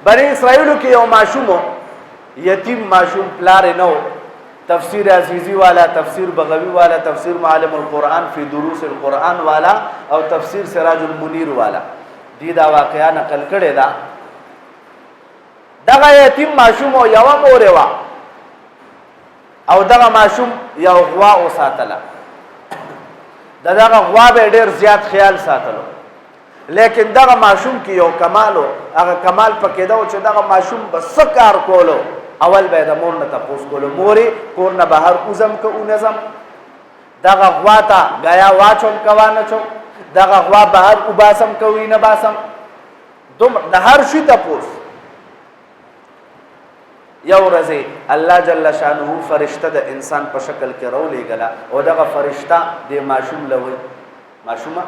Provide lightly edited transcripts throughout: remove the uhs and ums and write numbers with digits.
بني اسرائیلو کې یو ماشوم یتیم ماشوم پلار نه و تفسیر عزیزی والا تفسیر بغوی والا تفسیر معلم القرآن فی دروس القرآن والا او تفسیر سراج المنیر والا دی دا واقعا نقل کړي دا دغه یتیم ماشوم او یو مور وا او دغه ماشوم یو غوا او ساتله دغه غوا به ډیر زیات خیال ساتلو لیکن دغه ماشوم کې یو کمالو هغه کمال پکې دا چې دغه ماشوم بس کار کولو اول به د مور نه تاسو کولو موري کور نه بهر کوزم کو نظم دغه غوا ته غیا واچوم کوانه چو دغه غوا بهر وباسم کوي نه باسم دوم د هر شي تاسو یو ورځ الله جل شانه فرشته د انسان په شکل کې راولې غلا او دغه فرشته د ماشوم لوي ماشومه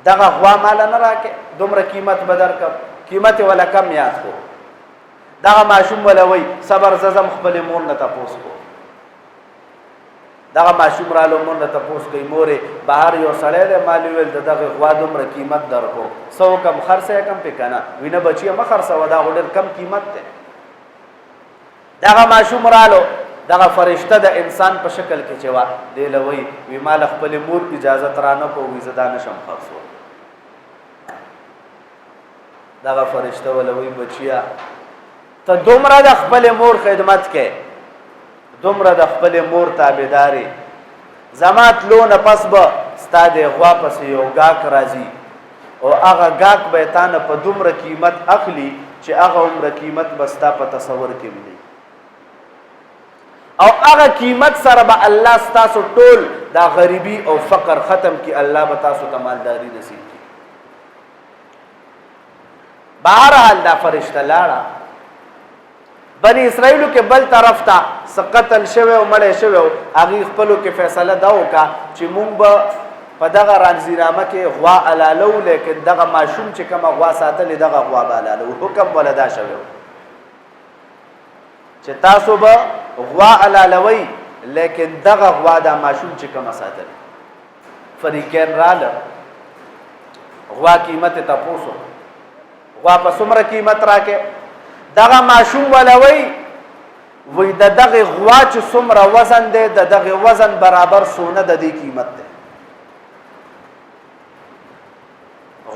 دغه غوا مال نه راکې دومره قیمت بدر کم قیمت ولا کم یاد کو دغه ماشوم ولا وای صبر زم خپل مور نه تاسو کو دغه ماشوم را له مور نه تاسو کوي مورې بهر یو سړی دی مالی ویل دغه غوا دومره قیمت درکو سو کم خرڅه کم پکنه وینه بچی ما خرڅه ودا غوډر کم قیمت ده دغه ماشوم رالو دغه فرشته د انسان په شکل کې چوا دی لوي وی مال خپل مور اجازه ترانه کو وی زدا نشم خرڅو دغه فرشته ولوي بچیا ته دومره د خپل مور خدمت کې دومره د خپل مور تابعداري زمات لونه پس به ستاده غوا پس یو گاک راځي او هغه گاک به تانه په دومره قیمت اخلي چې هغه عمره قیمت بستا په تصور کې ملي او هغه قیمت سره به الله ستاسو ټول دا غریبی او فقر ختم کی الله به تاسو ته مالداری نصیب کی بهرحال دا فرشته لاړه بنی اسرائیلو کې بل طرف ته سقتل شوه او مړ شوه هغه خپلو کې فیصله دا وکا چې مونږ به په دغه رانزیرامه کې غوا علالو لیکن دغه ماشوم چې کوم غوا ساتل دغه غوا به علالو حکم ولدا شوه چې تاسو به غوا علالوي لیکن دغه غوا دا ماشوم چې کوم ساتل فریقین رااله غوا قیمت تاسو غوا په څومره قیمت راکې دغه ماشوم ولوي وې دغه غوا چې څومره وزن دی دغه وزن برابر سونه د دې قیمت دی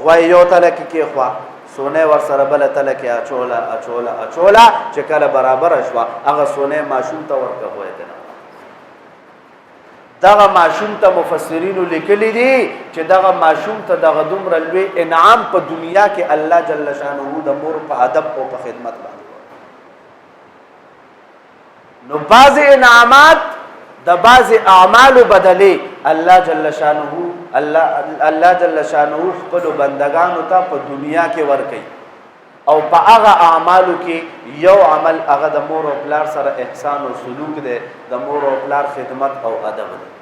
غوا یو تلک کې خوا سونه ور سره بل تلک اچولا اچولا اچولا چې کله برابر شوا هغه سونه ماشوم ته ورکه وای دی دغه ماشوم ته مفسرین لیکلی دي چې دغه ماشوم ته دغه دومره لوی انعام په دنیا کې الله جل شانه د مور په ادب او په خدمت باندې نو بعض انعامات د بعض اعمال بدله الله جل شانه الله جل شانه خپل بندگانو ته په دنیا کې ورکي او په هغه اعمالو کې یو عمل هغه د مور او پلار سره احسان او سلوک دی د مور او پلار خدمت او ادب دی